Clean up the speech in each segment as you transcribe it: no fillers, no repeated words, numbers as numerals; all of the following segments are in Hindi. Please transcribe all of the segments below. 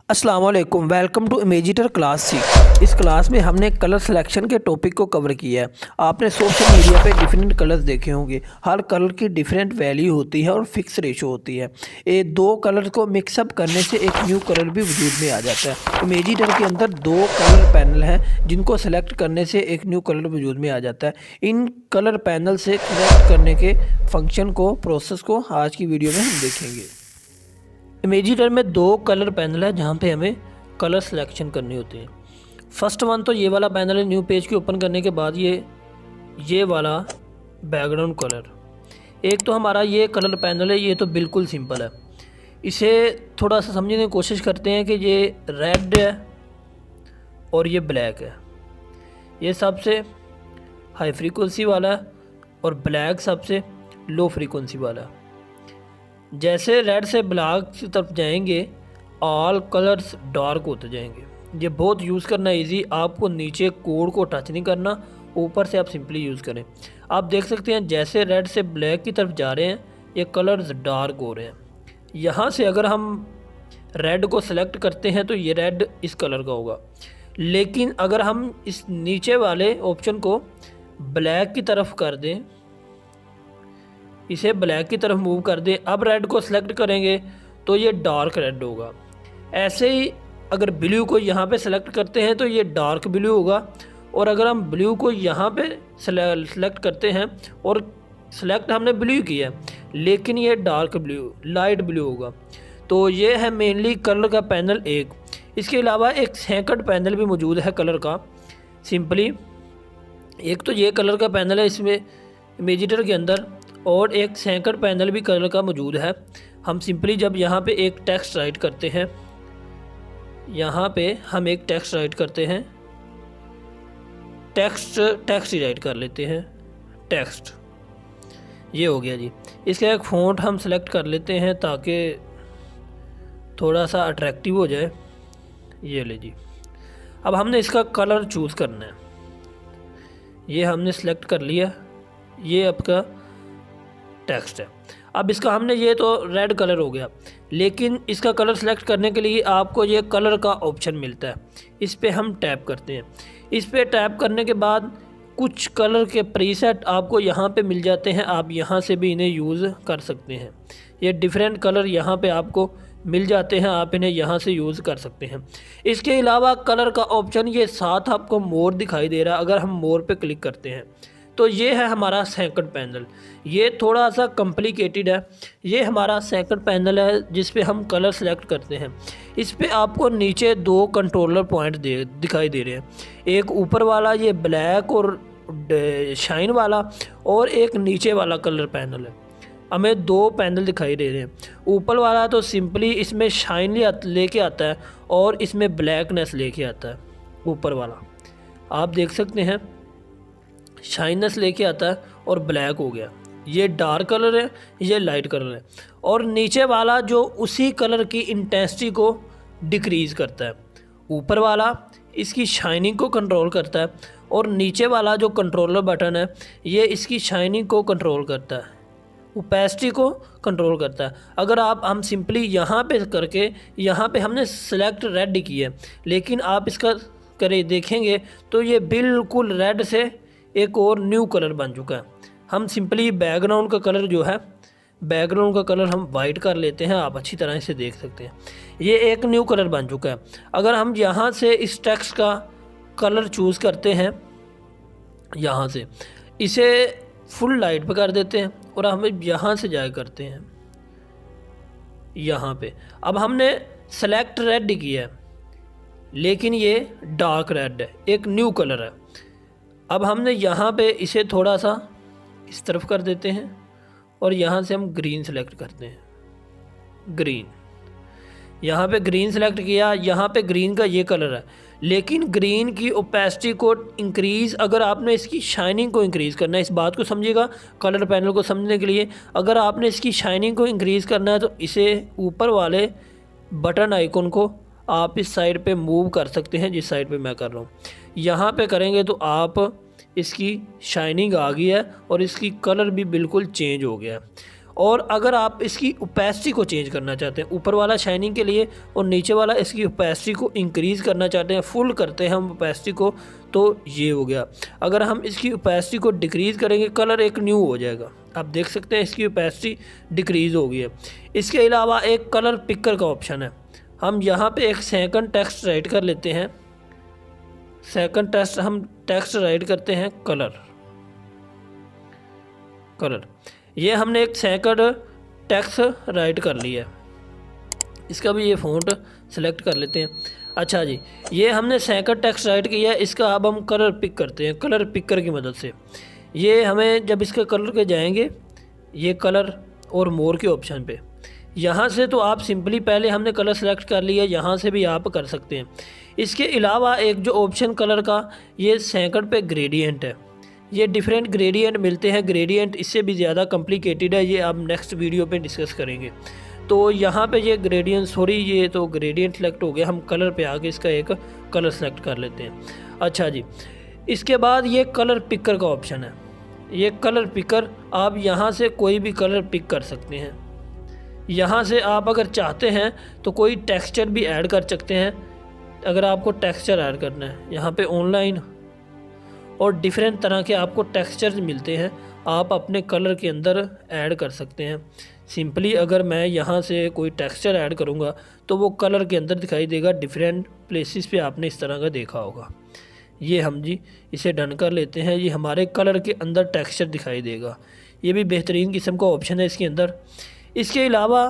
अस्सलाम वालेकुम, वेलकम टू इमेजिटर क्लास 6। इस क्लास में हमने कलर सिलेक्शन के टॉपिक को कवर किया है। आपने सोशल मीडिया पे डिफरेंट कलर्स देखे होंगे। हर कलर की डिफरेंट वैल्यू होती है और फिक्स रेशो होती है। ये दो कलर को मिक्सअप करने से एक न्यू कलर भी वजूद में आ जाता है। इमेजिटर के अंदर दो कलर पैनल हैं जिनको सेलेक्ट करने से एक न्यू कलर वजूद में आ जाता है। इन कलर पैनल से कनेक्ट करने के फंक्शन को, प्रोसेस को आज की वीडियो में हम देखेंगे। इमेजिटर में दो कलर पैनल है जहाँ पे हमें कलर सिलेक्शन करनी होती है। फर्स्ट वन तो ये वाला पैनल है। न्यू पेज को ओपन करने के बाद ये वाला बैकग्राउंड कलर, एक तो हमारा ये कलर पैनल है, ये तो बिल्कुल सिंपल है। इसे थोड़ा सा समझने की कोशिश करते हैं कि ये रेड है और ये ब्लैक है। ये सबसे हाई फ्रीक्वेंसी वाला है और ब्लैक सबसे लो फ्रीक्वेंसी वाला है। जैसे रेड से ब्लैक की तरफ जाएंगे ऑल कलर्स डार्क होते जाएंगे। ये बहुत यूज़ करना इजी, आपको नीचे कोड को टच नहीं करना, ऊपर से आप सिंपली यूज़ करें। आप देख सकते हैं जैसे रेड से ब्लैक की तरफ जा रहे हैं ये कलर्स डार्क हो रहे हैं। यहाँ से अगर हम रेड को सेलेक्ट करते हैं तो ये रेड इस कलर का होगा, लेकिन अगर हम इस नीचे वाले ऑप्शन को ब्लैक की तरफ कर दें, इसे ब्लैक की तरफ मूव कर दें, अब रेड को सिलेक्ट करेंगे तो ये डार्क रेड होगा। ऐसे ही अगर ब्लू को यहाँ पे सेलेक्ट करते हैं तो ये डार्क ब्लू होगा, और अगर हम ब्लू को यहाँ पे सेलेक्ट करते हैं और सेलेक्ट हमने ब्लू किया लेकिन ये डार्क ब्लू, लाइट ब्लू होगा। तो ये है मेनली कलर का पैनल एक। इसके अलावा एक सेकंड पैनल भी मौजूद है कलर का। सिंपली एक तो ये कलर का पैनल है इसमें इमेजिटर के अंदर, और एक सेकंड पैनल भी कलर का मौजूद है। हम सिंपली जब यहाँ पे एक टेक्स्ट राइट करते हैं, यहाँ पे हम एक टेक्स्ट राइट करते हैं, टेक्स्ट ही राइट कर लेते हैं, टेक्स्ट, ये हो गया जी। इसका एक फ़ॉन्ट हम सेलेक्ट कर लेते हैं ताकि थोड़ा सा अट्रैक्टिव हो जाए। ये ले जी। अब हमने इसका कलर चूज़ करना है। ये हमने सेलेक्ट कर लिया, ये आपका टेक्स्ट है। अब इसका हमने, ये तो रेड कलर हो गया, लेकिन इसका कलर सेलेक्ट करने के लिए आपको ये कलर का ऑप्शन मिलता है। इस पे हम टैप करते हैं। इस पे टैप करने के बाद कुछ कलर के प्रीसेट आपको यहाँ पे मिल जाते हैं, आप यहाँ से भी इन्हें यूज़ कर सकते हैं। ये डिफरेंट कलर यहाँ पे आपको मिल जाते हैं, आप इन्हें यहाँ से यूज़ कर सकते हैं। इसके अलावा कलर का ऑप्शन ये साथ आपको मोर दिखाई दे रहा है। अगर हम मोर पे क्लिक करते हैं तो ये है हमारा सेकंड पैनल। ये थोड़ा सा कॉम्प्लिकेटेड है। ये हमारा सेकंड पैनल है जिस पे हम कलर सेलेक्ट करते हैं। इस पे आपको नीचे दो कंट्रोलर पॉइंट दिखाई दे रहे हैं, एक ऊपर वाला ये ब्लैक और शाइन वाला, और एक नीचे वाला कलर पैनल है। हमें दो पैनल दिखाई दे रहे हैं। ऊपर वाला तो सिंपली इसमें शाइन लेके आता है और इसमें ब्लैकनेस लेके आता है। ऊपर वाला आप देख सकते हैं शाइननेस लेके आता है और ब्लैक हो गया। ये डार्क कलर है, ये लाइट कलर है। और नीचे वाला जो उसी कलर की इंटेंसिटी को डिक्रीज़ करता है। ऊपर वाला इसकी शाइनिंग को कंट्रोल करता है और नीचे वाला जो कंट्रोलर बटन है ये इसकी शाइनिंग को कंट्रोल करता है, ओपेसिटी को कंट्रोल करता है। अगर हम सिंपली यहाँ पे करके, यहाँ पे हमने सेलेक्ट रेड किया है, लेकिन आप इसका देखेंगे तो ये बिल्कुल रेड से एक और न्यू कलर बन चुका है। हम सिंपली बैकग्राउंड का कलर जो है, बैकग्राउंड का कलर हम वाइट कर लेते हैं, आप अच्छी तरह से देख सकते हैं ये एक न्यू कलर बन चुका है। अगर हम यहाँ से इस टेक्स्ट का कलर चूज़ करते हैं, यहाँ से इसे फुल लाइट पे कर देते हैं और हम यहाँ से जाया करते हैं यहाँ पे। अब हमने सेलेक्ट रेड किया है लेकिन ये डार्क रेड है, एक न्यू कलर है। अब हमने यहाँ पे इसे थोड़ा सा इस तरफ कर देते हैं और यहाँ से हम ग्रीन सेलेक्ट करते हैं, ग्रीन। यहाँ पे ग्रीन सेलेक्ट किया, यहाँ पे ग्रीन का ये कलर है, लेकिन ग्रीन की ओपेसिटी को इंक्रीज़, अगर आपने इसकी शाइनिंग को इंक्रीज़ करना है, इस बात को समझिएगा कलर पैनल को समझने के लिए। अगर आपने इसकी शाइनिंग को इंक्रीज़ करना है तो इसे ऊपर वाले बटन आइकन को आप इस साइड पे मूव कर सकते हैं, जिस साइड पे मैं कर रहा हूँ। यहाँ पे करेंगे तो आप इसकी शाइनिंग आ गई है और इसकी कलर भी बिल्कुल चेंज हो गया है। और अगर आप इसकी ओपेसिटी को चेंज करना चाहते हैं, ऊपर वाला शाइनिंग के लिए और नीचे वाला इसकी ओपेसिटी को इंक्रीज़ करना चाहते हैं, फुल करते हैं हम ओपेसिटी को, तो ये हो गया। अगर हम इसकी ओपेसिटी को डिक्रीज़ करेंगे, कलर एक न्यू हो जाएगा। आप देख सकते हैं इसकी ओपेसिटी डिक्रीज़ हो गई है। इसके अलावा एक कलर पिकर का ऑप्शन है। हम यहाँ पे एक सेकंड टेक्स्ट राइट कर लेते हैं। सेकंड टेक्स्ट हम टेक्स्ट राइट करते हैं कलर। ये हमने एक सेकंड टेक्स्ट राइट कर लिया है। इसका भी ये फ़ॉन्ट सेलेक्ट कर लेते हैं। अच्छा जी, ये हमने सेकंड टेक्स्ट राइट किया है। इसका अब हम कलर पिक करते हैं कलर पिकर की मदद से। ये हमें जब इसके कलर के जाएंगे, ये कलर और मोर के ऑप्शन पे, यहाँ से तो आप सिंपली पहले हमने कलर सेलेक्ट कर लिया, यहाँ से भी आप कर सकते हैं। इसके अलावा एक जो ऑप्शन कलर का, ये सेकंड पे ग्रेडियंट है। ये डिफरेंट ग्रेडियंट मिलते हैं। ग्रेडियंट इससे भी ज़्यादा कॉम्प्लिकेटेड है, ये आप नेक्स्ट वीडियो पे डिस्कस करेंगे। तो यहाँ पे ये ग्रेडियंट, ये तो ग्रेडियंट सेलेक्ट हो गया। हम कलर पे आके इसका एक कलर सेलेक्ट कर लेते हैं। अच्छा जी, इसके बाद ये कलर पिकर का ऑप्शन है। ये कलर पिकर, आप यहाँ से कोई भी कलर पिक कर सकते हैं। यहाँ से आप अगर चाहते हैं तो कोई टेक्सचर भी ऐड कर सकते हैं। अगर आपको टेक्सचर ऐड करना है, यहाँ पे ऑनलाइन और डिफरेंट तरह के आपको टेक्सचर्स मिलते हैं, आप अपने कलर के अंदर ऐड कर सकते हैं। सिंपली अगर मैं यहाँ से कोई टेक्सचर ऐड करूँगा तो वो कलर के अंदर दिखाई देगा। डिफरेंट प्लेसेस पे आपने इस तरह का देखा होगा। ये हम जी इसे डन कर लेते हैं। ये हमारे कलर के अंदर टेक्सचर दिखाई देगा। ये भी बेहतरीन किस्म का ऑप्शन है इसके अंदर। इसके अलावा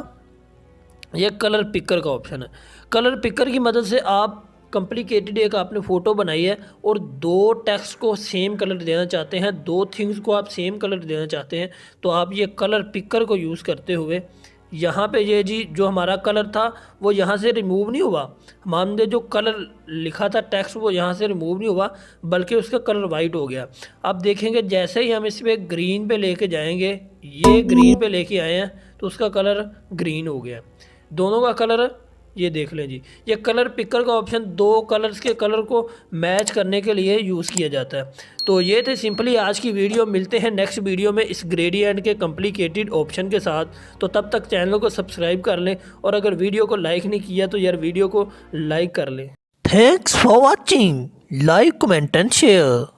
ये कलर पिकर का ऑप्शन है। कलर पिकर की मदद से आप कॉम्प्लिकेटेड एक आपने फ़ोटो बनाई है और दो टेक्स्ट को सेम कलर देना चाहते हैं, दो थिंग्स को आप सेम कलर देना चाहते हैं, तो आप ये कलर पिकर को यूज़ करते हुए यहाँ पे ये जी जो हमारा कलर था वो यहाँ से रिमूव नहीं हुआ। हमने जो कलर लिखा था टेक्स्ट वो यहाँ से रिमूव नहीं हुआ, बल्कि उसका कलर वाइट हो गया। आप देखेंगे जैसे ही हम इस पर ग्रीन पे लेके जाएंगे, ये ग्रीन पे लेके आए हैं तो उसका कलर ग्रीन हो गया। दोनों का कलर ये देख लें जी। ये कलर पिकर का ऑप्शन दो कलर्स के कलर को मैच करने के लिए यूज़ किया जाता है। तो ये थे सिंपली आज की वीडियो। मिलते हैं नेक्स्ट वीडियो में इस ग्रेडियंट के कॉम्प्लिकेटेड ऑप्शन के साथ। तो तब तक चैनल को सब्सक्राइब कर लें और अगर वीडियो को लाइक नहीं किया तो यार वीडियो को लाइक कर लें। Thanks for watching. Like, comment and share.